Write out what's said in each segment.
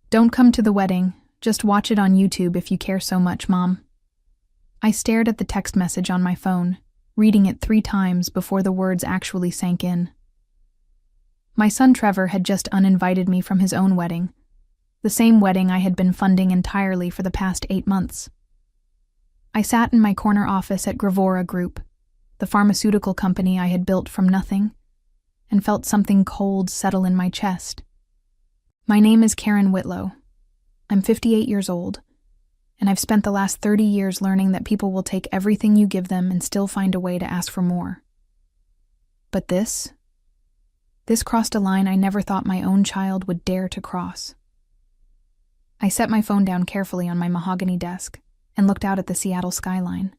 Don't come to the wedding. Just watch it on YouTube if you care so much, Mom. I stared at the text message on my phone, reading it 3 times before the words actually sank in. My son Trevor had just uninvited me from his own wedding, the same wedding I had been funding entirely for the past 8 months. I sat in my corner office at Gravora Group, the pharmaceutical company I had built from nothing, and felt something cold settle in my chest. My name is Karen Whitlow. I'm 58 years old, and I've spent the last 30 years learning that people will take everything you give them and still find a way to ask for more. But this crossed a line I never thought my own child would dare to cross. I set my phone down carefully on my mahogany desk and looked out at the Seattle skyline.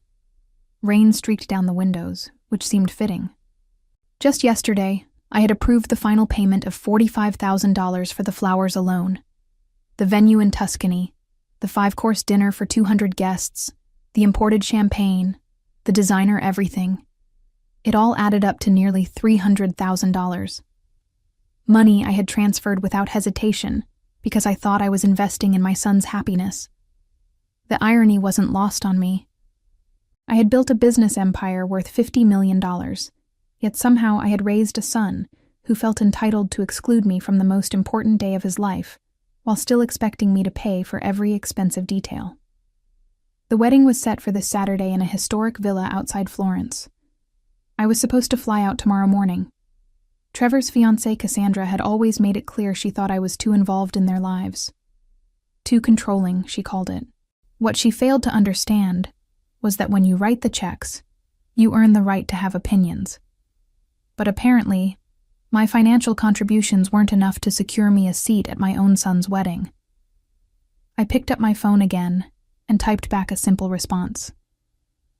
Rain streaked down the windows, which seemed fitting. Just yesterday, I had approved the final payment of $45,000 for the flowers alone. The venue in Tuscany, the 5-course dinner for 200 guests, the imported champagne, the designer everything. It all added up to nearly $300,000. Money I had transferred without hesitation because I thought I was investing in my son's happiness. The irony wasn't lost on me. I had built a business empire worth $50 million, yet somehow I had raised a son who felt entitled to exclude me from the most important day of his life, while still expecting me to pay for every expensive detail. The wedding was set for this Saturday in a historic villa outside Florence. I was supposed to fly out tomorrow morning. Trevor's fiancée Cassandra had always made it clear she thought I was too involved in their lives. Too controlling, she called it. What she failed to understand was that when you write the checks, you earn the right to have opinions. But apparently, my financial contributions weren't enough to secure me a seat at my own son's wedding. I picked up my phone again and typed back a simple response.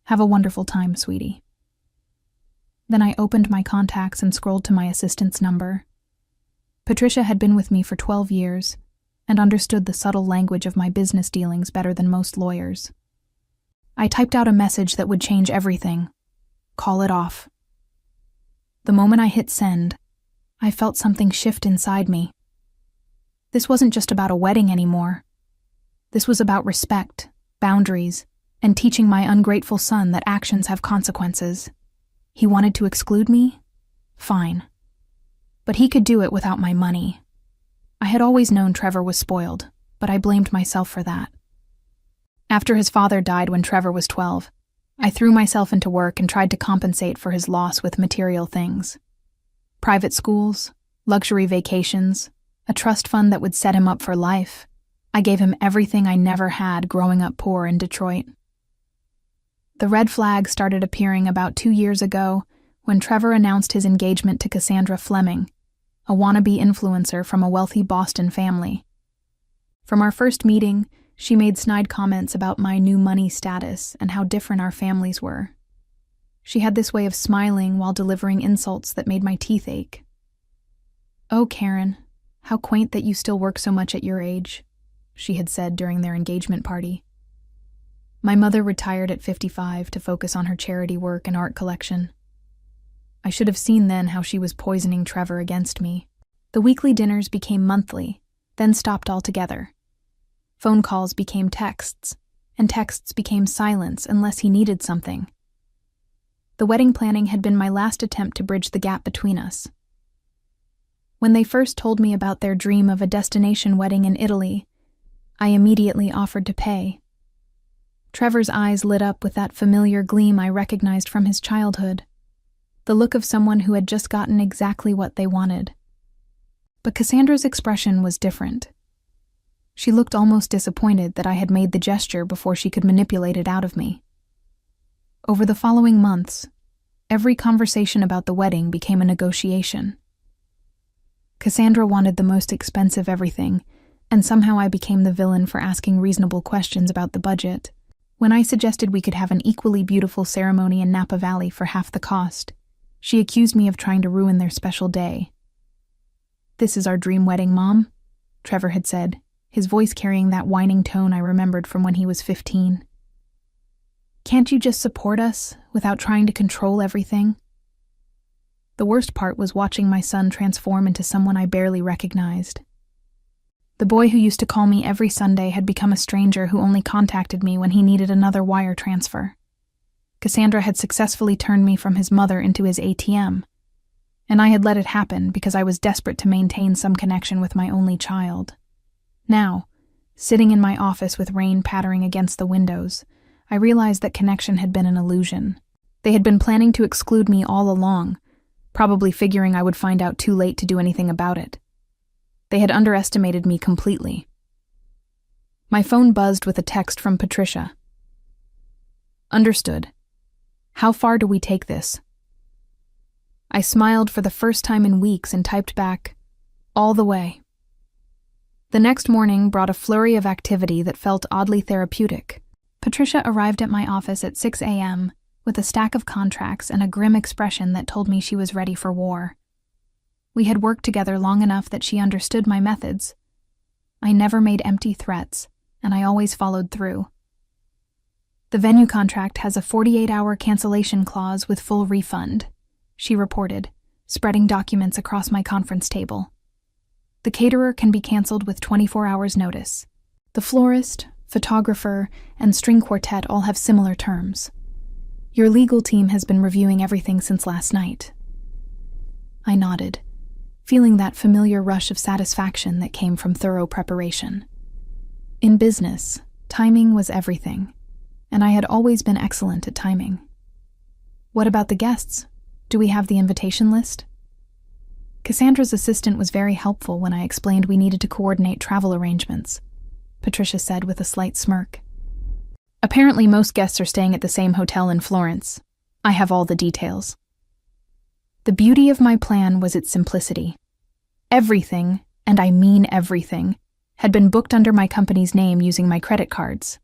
Have a wonderful time, sweetie. Then I opened my contacts and scrolled to my assistant's number. Patricia had been with me for 12 years and understood the subtle language of my business dealings better than most lawyers. I typed out a message that would change everything. Call it off. The moment I hit send, I felt something shift inside me. This wasn't just about a wedding anymore. This was about respect, boundaries, and teaching my ungrateful son that actions have consequences. He wanted to exclude me? Fine. But he could do it without my money. I had always known Trevor was spoiled, but I blamed myself for that. After his father died when Trevor was 12, I threw myself into work and tried to compensate for his loss with material things. Private schools, luxury vacations, a trust fund that would set him up for life. I gave him everything I never had growing up poor in Detroit. The red flag started appearing about 2 years ago when Trevor announced his engagement to Cassandra Fleming, a wannabe influencer from a wealthy Boston family. From our first meeting, she made snide comments about my new money status and how different our families were. She had this way of smiling while delivering insults that made my teeth ache. "Oh, Karen, how quaint that you still work so much at your age," she had said during their engagement party. My mother retired at 55 to focus on her charity work and art collection. I should have seen then how she was poisoning Trevor against me. The weekly dinners became monthly, then stopped altogether. Phone calls became texts, and texts became silence unless he needed something. The wedding planning had been my last attempt to bridge the gap between us. When they first told me about their dream of a destination wedding in Italy, I immediately offered to pay. Trevor's eyes lit up with that familiar gleam I recognized from his childhood, the look of someone who had just gotten exactly what they wanted. But Cassandra's expression was different. She looked almost disappointed that I had made the gesture before she could manipulate it out of me. Over the following months, every conversation about the wedding became a negotiation. Cassandra wanted the most expensive everything, and somehow I became the villain for asking reasonable questions about the budget. When I suggested we could have an equally beautiful ceremony in Napa Valley for half the cost, she accused me of trying to ruin their special day. "This is our dream wedding, Mom," Trevor had said, his voice carrying that whining tone I remembered from when he was 15. "Can't you just support us without trying to control everything?" The worst part was watching my son transform into someone I barely recognized. The boy who used to call me every Sunday had become a stranger who only contacted me when he needed another wire transfer. Cassandra had successfully turned me from his mother into his ATM, and I had let it happen because I was desperate to maintain some connection with my only child. Now, sitting in my office with rain pattering against the windows, I realized that connection had been an illusion. They had been planning to exclude me all along, probably figuring I would find out too late to do anything about it. They had underestimated me completely. My phone buzzed with a text from Patricia. Understood. How far do we take this? I smiled for the first time in weeks and typed back, all the way. The next morning brought a flurry of activity that felt oddly therapeutic. Patricia arrived at my office at 6 a.m. with a stack of contracts and a grim expression that told me she was ready for war. We had worked together long enough that she understood my methods. I never made empty threats, and I always followed through. The venue contract has a 48-hour cancellation clause with full refund, she reported, spreading documents across my conference table. The caterer can be canceled with 24 hours notice. The florist, photographer, and string quartet all have similar terms. Your legal team has been reviewing everything since last night. I nodded, feeling that familiar rush of satisfaction that came from thorough preparation. In business, timing was everything, and I had always been excellent at timing. What about the guests? Do we have the invitation list? Cassandra's assistant was very helpful when I explained we needed to coordinate travel arrangements, Patricia said with a slight smirk. Apparently most guests are staying at the same hotel in Florence. I have all the details. The beauty of my plan was its simplicity. Everything, and I mean everything, had been booked under my company's name using my credit cards.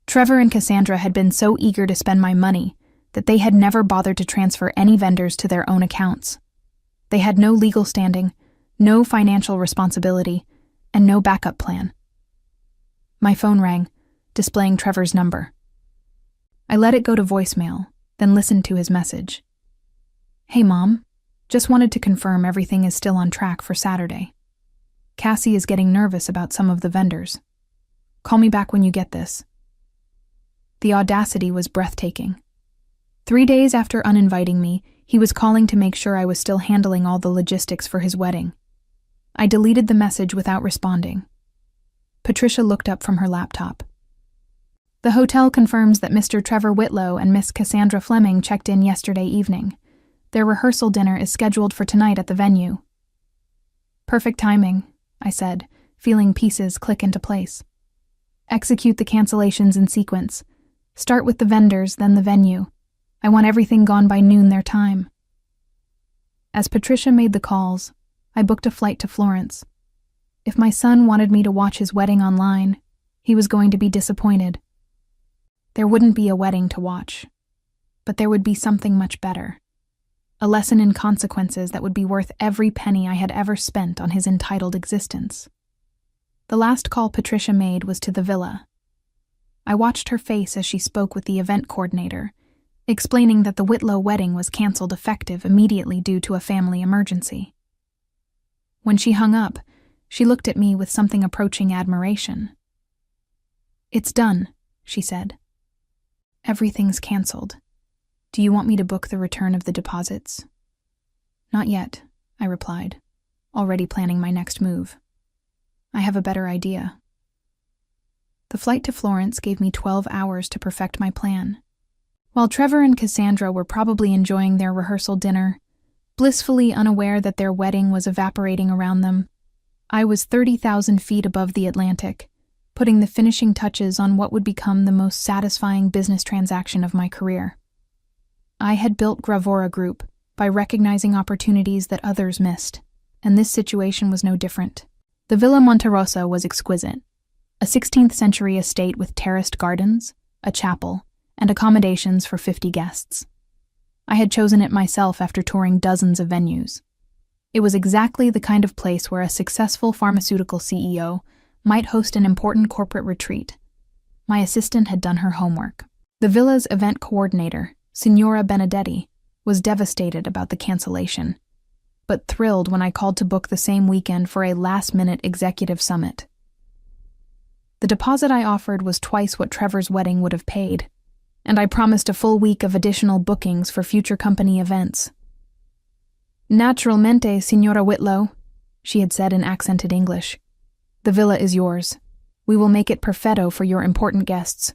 Trevor and Cassandra had been so eager to spend my money that they had never bothered to transfer any vendors to their own accounts. They had no legal standing, no financial responsibility, and no backup plan. My phone rang, displaying Trevor's number. I let it go to voicemail, then listened to his message. Hey, Mom. Just wanted to confirm everything is still on track for Saturday. Cassie is getting nervous about some of the vendors. Call me back when you get this. The audacity was breathtaking. 3 days after uninviting me, he was calling to make sure I was still handling all the logistics for his wedding. I deleted the message without responding. Patricia looked up from her laptop. The hotel confirms that Mr. Trevor Whitlow and Miss Cassandra Fleming checked in yesterday evening. Their rehearsal dinner is scheduled for tonight at the venue. Perfect timing, I said, feeling pieces click into place. Execute the cancellations in sequence. Start with the vendors, then the venue. I want everything gone by noon their time. As Patricia made the calls, I booked a flight to Florence. If my son wanted me to watch his wedding online, he was going to be disappointed. There wouldn't be a wedding to watch, but there would be something much better. A lesson in consequences that would be worth every penny I had ever spent on his entitled existence. The last call Patricia made was to the villa. I watched her face as she spoke with the event coordinator, explaining that the Whitlow wedding was canceled effective immediately due to a family emergency. When she hung up, she looked at me with something approaching admiration. It's done, she said. Everything's canceled. Do you want me to book the return of the deposits? Not yet, I replied, already planning my next move. I have a better idea. The flight to Florence gave me 12 hours to perfect my plan. While Trevor and Cassandra were probably enjoying their rehearsal dinner, blissfully unaware that their wedding was evaporating around them, I was 30,000 feet above the Atlantic, putting the finishing touches on what would become the most satisfying business transaction of my career. I had built Gravora Group by recognizing opportunities that others missed, and this situation was no different. The Villa Monterosa was exquisite, a 16th century estate with terraced gardens, a chapel, and accommodations for 50 guests. I had chosen it myself after touring dozens of venues. It was exactly the kind of place where a successful pharmaceutical CEO might host an important corporate retreat. My assistant had done her homework. The villa's event coordinator, Signora Benedetti, was devastated about the cancellation. but thrilled when I called to book the same weekend for a last-minute executive summit. The deposit I offered was twice what Trevor's wedding would have paid, and I promised a full week of additional bookings for future company events. "Naturalmente, Signora Whitlow," she had said in accented English. "The villa is yours. We will make it perfetto for your important guests."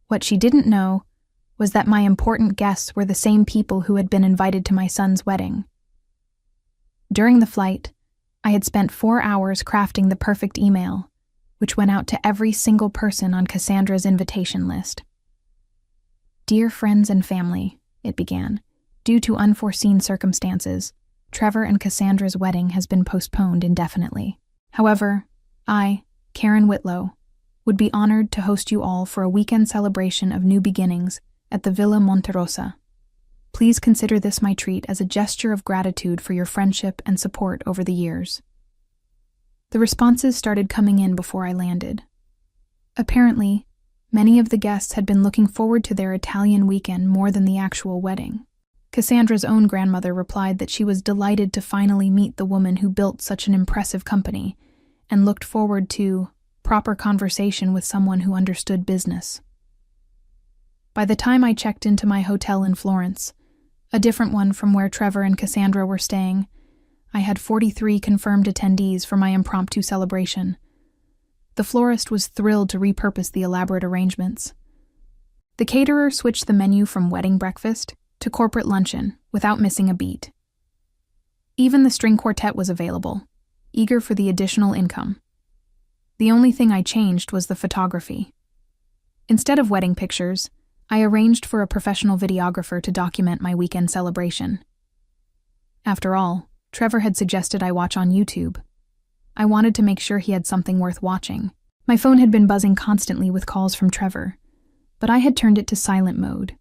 What she didn't know was that my important guests were the same people who had been invited to my son's wedding. During the flight, I had spent 4 hours crafting the perfect email, which went out to every single person on Cassandra's invitation list. "Dear friends and family," it began, "due to unforeseen circumstances, Trevor and Cassandra's wedding has been postponed indefinitely. However, I, Karen Whitlow, would be honored to host you all for a weekend celebration of new beginnings at the Villa Monterosa. Please consider this my treat as a gesture of gratitude for your friendship and support over the years." The responses started coming in before I landed. Apparently, many of the guests had been looking forward to their Italian weekend more than the actual wedding. Cassandra's own grandmother replied that she was delighted to finally meet the woman who built such an impressive company and looked forward to proper conversation with someone who understood business. By the time I checked into my hotel in Florence, a different one from where Trevor and Cassandra were staying, I had 43 confirmed attendees for my impromptu celebration. The florist was thrilled to repurpose the elaborate arrangements. The caterer switched the menu from wedding breakfast to corporate luncheon without missing a beat. Even the string quartet was available, eager for the additional income. The only thing I changed was the photography. Instead of wedding pictures, I arranged for a professional videographer to document my weekend celebration. After all, Trevor had suggested I watch on YouTube. I wanted to make sure he had something worth watching. My phone had been buzzing constantly with calls from Trevor, but I had turned it to silent mode.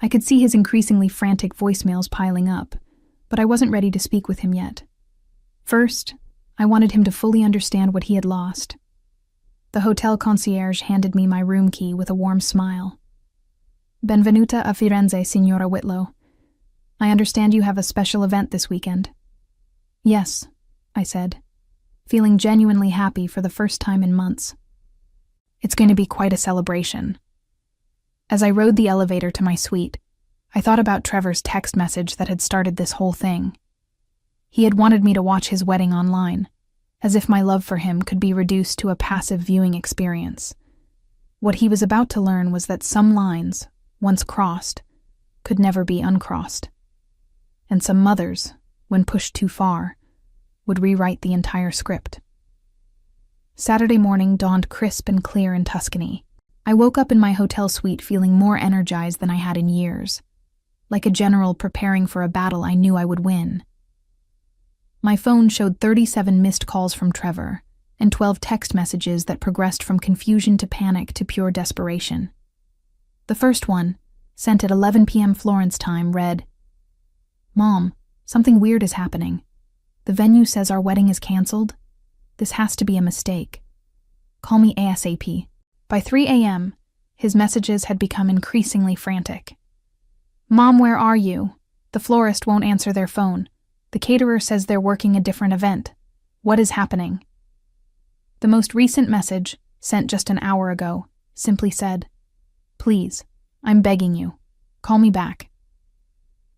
I could see his increasingly frantic voicemails piling up, but I wasn't ready to speak with him yet. First, I wanted him to fully understand what he had lost. The hotel concierge handed me my room key with a warm smile. "Benvenuta a Firenze, Signora Whitlow. I understand you have a special event this weekend." "Yes," I said, feeling genuinely happy for the first time in months. "It's going to be quite a celebration." As I rode the elevator to my suite, I thought about Trevor's text message that had started this whole thing. He had wanted me to watch his wedding online, as if my love for him could be reduced to a passive viewing experience. What he was about to learn was that some lines, once crossed, could never be uncrossed. And some mothers, when pushed too far, would rewrite the entire script. Saturday morning dawned crisp and clear in Tuscany. I woke up in my hotel suite feeling more energized than I had in years, like a general preparing for a battle I knew I would win. My phone showed 37 missed calls from Trevor and 12 text messages that progressed from confusion to panic to pure desperation. The first one, sent at 11 p.m. Florence time, read, "Mom, something weird is happening. The venue says our wedding is canceled. This has to be a mistake. Call me ASAP." By 3 a.m., his messages had become increasingly frantic. "Mom, where are you? The florist won't answer their phone. The caterer says they're working a different event. What is happening?" The most recent message, sent just an hour ago, simply said, "Please, I'm begging you. Call me back."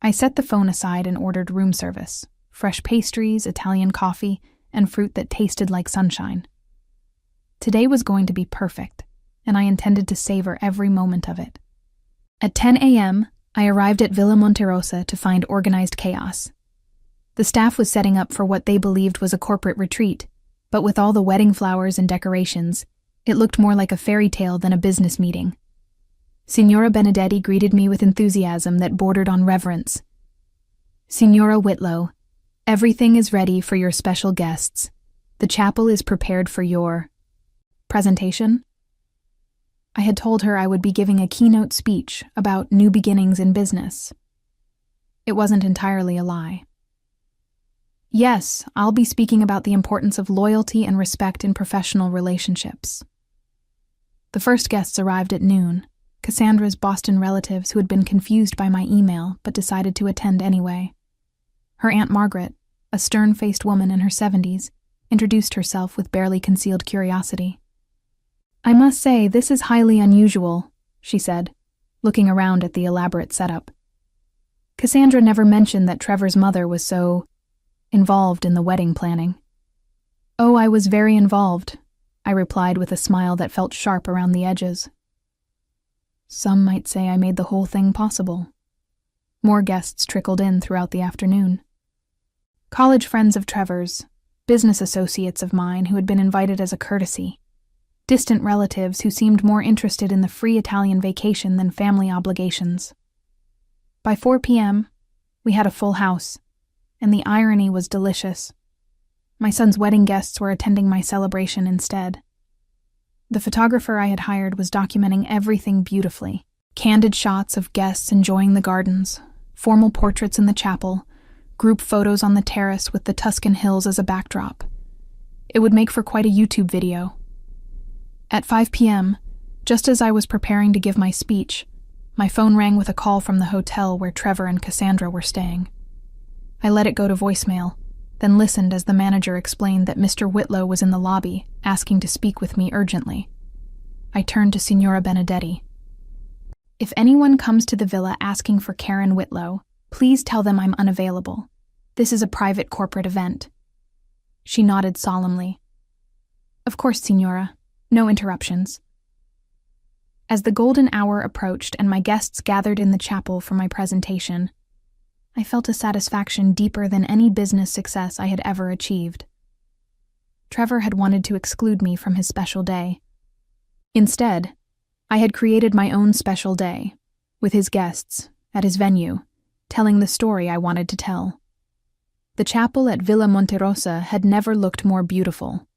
I set the phone aside and ordered room service, fresh pastries, Italian coffee, and fruit that tasted like sunshine. Today was going to be perfect, and I intended to savor every moment of it. At 10 a.m., I arrived at Villa Monterosa to find organized chaos. The staff was setting up for what they believed was a corporate retreat, but with all the wedding flowers and decorations, it looked more like a fairy tale than a business meeting. Signora Benedetti greeted me with enthusiasm that bordered on reverence. "Signora Whitlow, everything is ready for your special guests. The chapel is prepared for your presentation." I had told her I would be giving a keynote speech about new beginnings in business. It wasn't entirely a lie. Yes, I'll be speaking about the importance of loyalty and respect in professional relationships. The first guests arrived at noon, Cassandra's Boston relatives who had been confused by my email but decided to attend anyway. Her Aunt Margaret, a stern-faced woman in her 70s, introduced herself with barely concealed curiosity. "I must say, this is highly unusual," she said, looking around at the elaborate setup. Cassandra never mentioned that Trevor's mother was so involved in the wedding planning. "Oh, I was very involved," I replied with a smile that felt sharp around the edges. "Some might say I made the whole thing possible." More guests trickled in throughout the afternoon. College friends of Trevor's, business associates of mine who had been invited as a courtesy, distant relatives who seemed more interested in the free Italian vacation than family obligations. By 4 p.m., we had a full house, and the irony was delicious. My son's wedding guests were attending my celebration instead. The photographer I had hired was documenting everything beautifully. Candid shots of guests enjoying the gardens, formal portraits in the chapel, group photos on the terrace with the Tuscan hills as a backdrop. It would make for quite a YouTube video. At 5 p.m., just as I was preparing to give my speech, my phone rang with a call from the hotel where Trevor and Cassandra were staying. I let it go to voicemail, then listened as the manager explained that Mr. Whitlow was in the lobby, asking to speak with me urgently. I turned to Signora Benedetti. "If anyone comes to the villa asking for Karen Whitlow, please tell them I'm unavailable. This is a private corporate event." She nodded solemnly. "Of course, Signora. No interruptions." As the golden hour approached and my guests gathered in the chapel for my presentation, I felt a satisfaction deeper than any business success I had ever achieved. Trevor had wanted to exclude me from his special day. Instead, I had created my own special day, with his guests, at his venue, telling the story I wanted to tell. The chapel at Villa Monterosa had never looked more beautiful.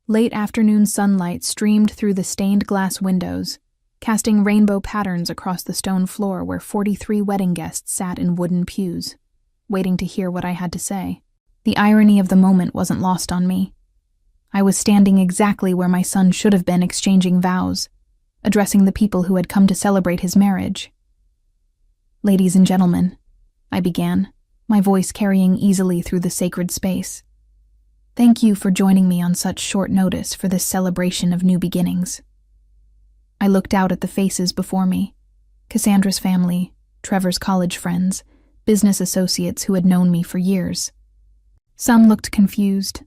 Late afternoon sunlight streamed through the stained glass windows, casting rainbow patterns across the stone floor where 43 wedding guests sat in wooden pews, waiting to hear what I had to say. The irony of the moment wasn't lost on me. I was standing exactly where my son should have been exchanging vows, addressing the people who had come to celebrate his marriage. "Ladies and gentlemen," I began, my voice carrying easily through the sacred space. "Thank you for joining me on such short notice for this celebration of new beginnings." I looked out at the faces before me, Cassandra's family, Trevor's college friends, business associates who had known me for years. Some looked confused,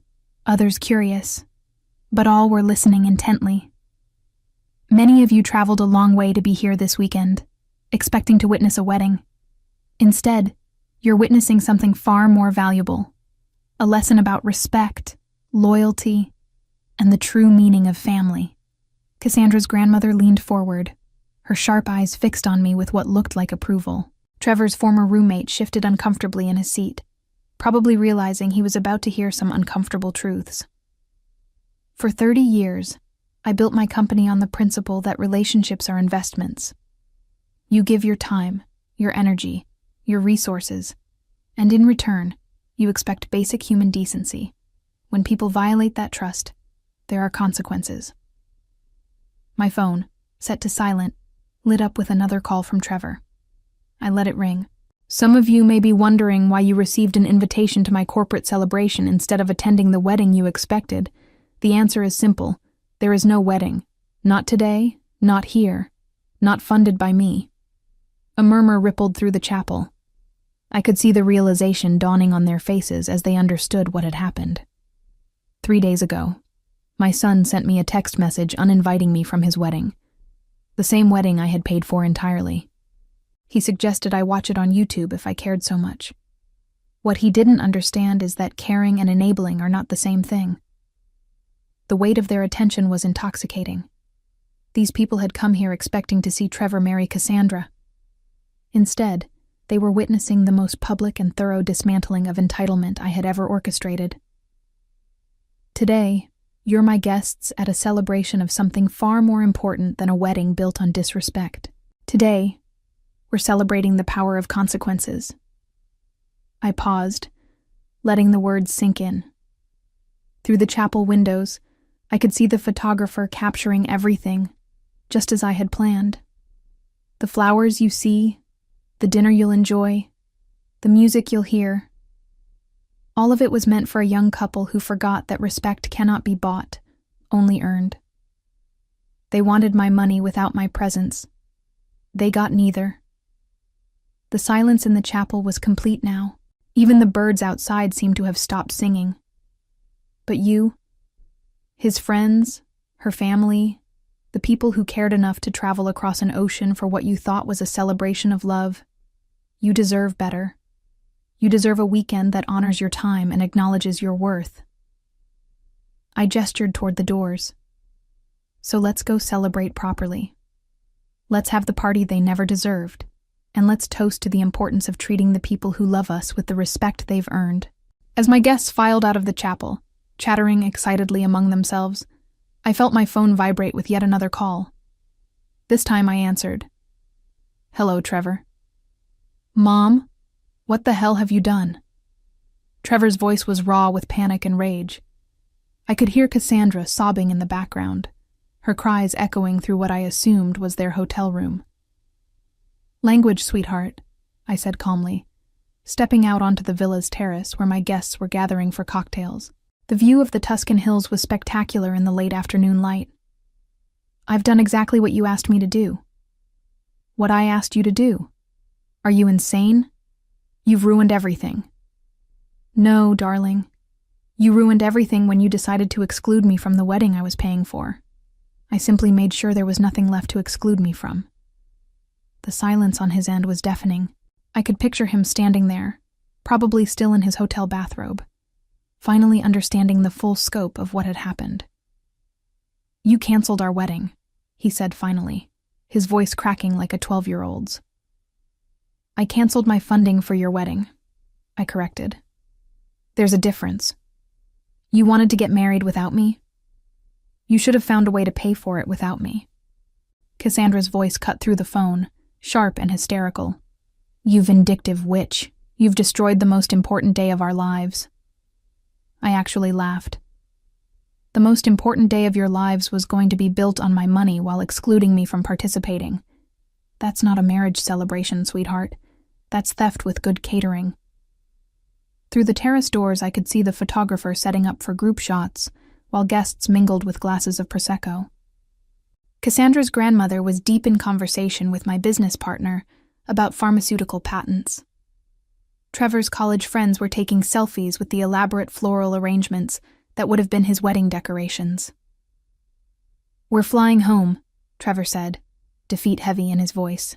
others curious, but all were listening intently. Many of you traveled a long way to be here this weekend, expecting to witness a wedding. Instead, you're witnessing something far more valuable, a lesson about respect, loyalty, and the true meaning of family. Cassandra's grandmother leaned forward, her sharp eyes fixed on me with what looked like approval. Trevor's former roommate shifted uncomfortably in his seat, probably realizing he was about to hear some uncomfortable truths. For 30 years, I built my company on the principle that relationships are investments. You give your time, your energy, your resources, and in return, you expect basic human decency. When people violate that trust, there are consequences. My phone, set to silent, lit up with another call from Trevor. I let it ring. "Some of you may be wondering why you received an invitation to my corporate celebration instead of attending the wedding you expected. The answer is simple. There is no wedding. Not today, not here, not funded by me." A murmur rippled through the chapel. I could see the realization dawning on their faces as they understood what had happened. 3 days ago, my son sent me a text message uninviting me from his wedding, the same wedding I had paid for entirely. He suggested I watch it on YouTube if I cared so much. What he didn't understand is that caring and enabling are not the same thing. The weight of their attention was intoxicating. These people had come here expecting to see Trevor marry Cassandra. Instead, they were witnessing the most public and thorough dismantling of entitlement I had ever orchestrated. Today, you're my guests at a celebration of something far more important than a wedding built on disrespect. Today, we're celebrating the power of consequences. I paused, letting the words sink in. Through the chapel windows, I could see the photographer capturing everything, just as I had planned. The flowers you see, the dinner you'll enjoy, the music you'll hear. All of it was meant for a young couple who forgot that respect cannot be bought, only earned. They wanted my money without my presence. They got neither. The silence in the chapel was complete now. Even the birds outside seemed to have stopped singing. But you, his friends, her family, the people who cared enough to travel across an ocean for what you thought was a celebration of love, you deserve better. You deserve a weekend that honors your time and acknowledges your worth. I gestured toward the doors. So let's go celebrate properly. Let's have the party they never deserved, and let's toast to the importance of treating the people who love us with the respect they've earned. As my guests filed out of the chapel, chattering excitedly among themselves, I felt my phone vibrate with yet another call. This time I answered. "Hello, Trevor." "Mom? What the hell have you done?" Trevor's voice was raw with panic and rage. I could hear Cassandra sobbing in the background, her cries echoing through what I assumed was their hotel room. "Language, sweetheart," I said calmly, stepping out onto the villa's terrace where my guests were gathering for cocktails. The view of the Tuscan hills was spectacular in the late afternoon light. "I've done exactly what you asked me to do." "What I asked you to do? Are you insane? You've ruined everything." "No, darling. You ruined everything when you decided to exclude me from the wedding I was paying for. I simply made sure there was nothing left to exclude me from." The silence on his end was deafening. I could picture him standing there, probably still in his hotel bathrobe, finally understanding the full scope of what had happened. "You canceled our wedding," he said finally, his voice cracking like a 12-year-old's. "I canceled my funding for your wedding," I corrected. "There's a difference. You wanted to get married without me? You should have found a way to pay for it without me." Cassandra's voice cut through the phone, sharp and hysterical. "You vindictive witch. You've destroyed the most important day of our lives." I actually laughed. The most important day of your lives was going to be built on my money while excluding me from participating. That's not a marriage celebration, sweetheart. That's theft with good catering. Through the terrace doors, I could see the photographer setting up for group shots, while guests mingled with glasses of Prosecco. Cassandra's grandmother was deep in conversation with my business partner about pharmaceutical patents. Trevor's college friends were taking selfies with the elaborate floral arrangements that would have been his wedding decorations. "We're flying home," Trevor said, defeat heavy in his voice.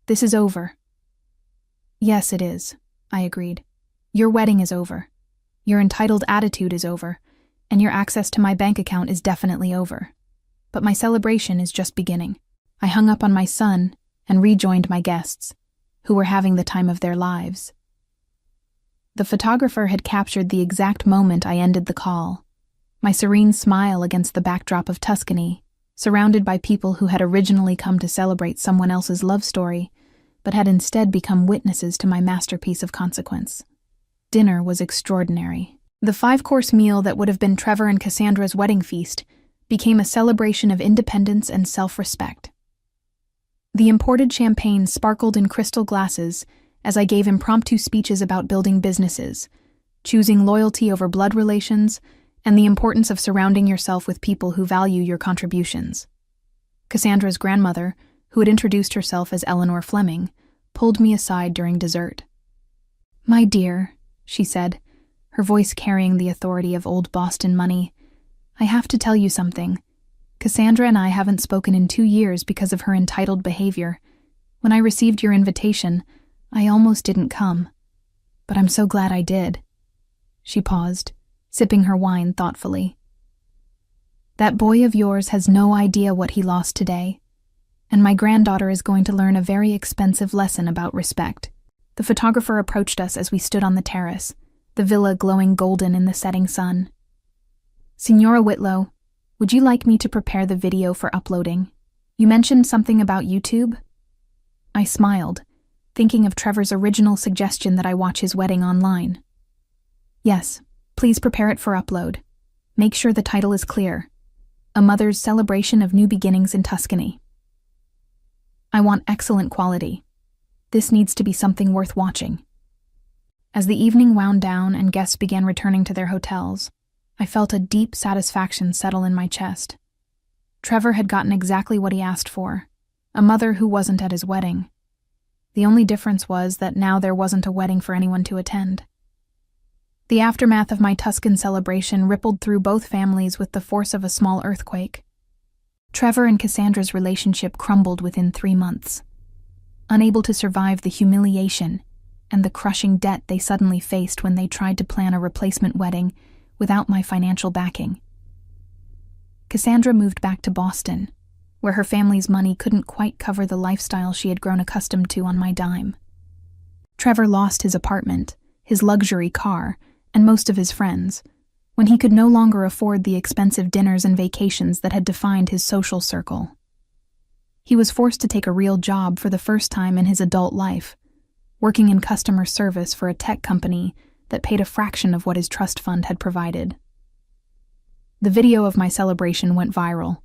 "This is over." "Yes, it is," I agreed. "Your wedding is over. Your entitled attitude is over, and your access to my bank account is definitely over. But my celebration is just beginning." I hung up on my son and rejoined my guests, who were having the time of their lives. The photographer had captured the exact moment I ended the call, my serene smile against the backdrop of Tuscany, surrounded by people who had originally come to celebrate someone else's love story, but had instead become witnesses to my masterpiece of consequence. Dinner was extraordinary. The 5-course meal that would have been Trevor and Cassandra's wedding feast became a celebration of independence and self-respect. The imported champagne sparkled in crystal glasses as I gave impromptu speeches about building businesses, choosing loyalty over blood relations, and the importance of surrounding yourself with people who value your contributions. Cassandra's grandmother, who had introduced herself as Eleanor Fleming, pulled me aside during dessert. "My dear," she said, her voice carrying the authority of old Boston money, "I have to tell you something. Cassandra and I haven't spoken in 2 years because of her entitled behavior. When I received your invitation, I almost didn't come. But I'm so glad I did." She paused, sipping her wine thoughtfully. "That boy of yours has no idea what he lost today, and my granddaughter is going to learn a very expensive lesson about respect." The photographer approached us as we stood on the terrace, the villa glowing golden in the setting sun. "Signora Whitlow, would you like me to prepare the video for uploading? You mentioned something about YouTube?" I smiled, thinking of Trevor's original suggestion that I watch his wedding online. "Yes, please prepare it for upload. Make sure the title is clear. A Mother's Celebration of New Beginnings in Tuscany. I want excellent quality. This needs to be something worth watching." As the evening wound down and guests began returning to their hotels, I felt a deep satisfaction settle in my chest. Trevor had gotten exactly what he asked for, a mother who wasn't at his wedding. The only difference was that now there wasn't a wedding for anyone to attend. The aftermath of my Tuscan celebration rippled through both families with the force of a small earthquake. Trevor and Cassandra's relationship crumbled within 3 months. Unable to survive the humiliation and the crushing debt they suddenly faced when they tried to plan a replacement wedding without my financial backing. Cassandra moved back to Boston, where her family's money couldn't quite cover the lifestyle she had grown accustomed to on my dime. Trevor lost his apartment, his luxury car, and most of his friends, when he could no longer afford the expensive dinners and vacations that had defined his social circle. He was forced to take a real job for the first time in his adult life, working in customer service for a tech company that paid a fraction of what his trust fund had provided. The video of my celebration went viral,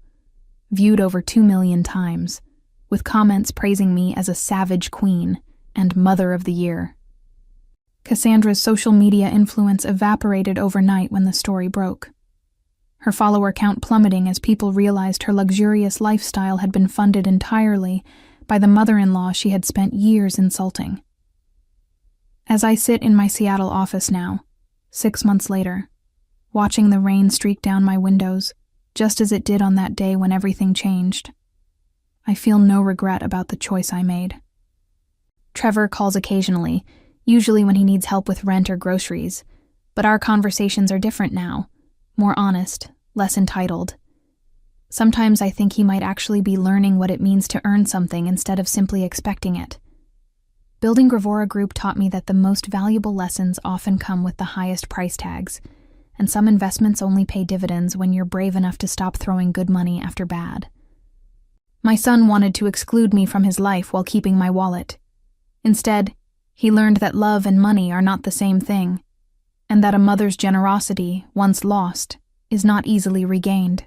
viewed over 2 million times, with comments praising me as a savage queen and Mother of the Year. Cassandra's social media influence evaporated overnight when the story broke, her follower count plummeting as people realized her luxurious lifestyle had been funded entirely by the mother-in-law she had spent years insulting. As I sit in my Seattle office now, 6 months later, watching the rain streak down my windows, just as it did on that day when everything changed, I feel no regret about the choice I made. Trevor calls occasionally, usually when he needs help with rent or groceries, but our conversations are different now, more honest, less entitled. Sometimes I think he might actually be learning what it means to earn something instead of simply expecting it. Building Gravora Group taught me that the most valuable lessons often come with the highest price tags, and some investments only pay dividends when you're brave enough to stop throwing good money after bad. My son wanted to exclude me from his life while keeping my wallet. Instead, he learned that love and money are not the same thing, and that a mother's generosity, once lost, is not easily regained.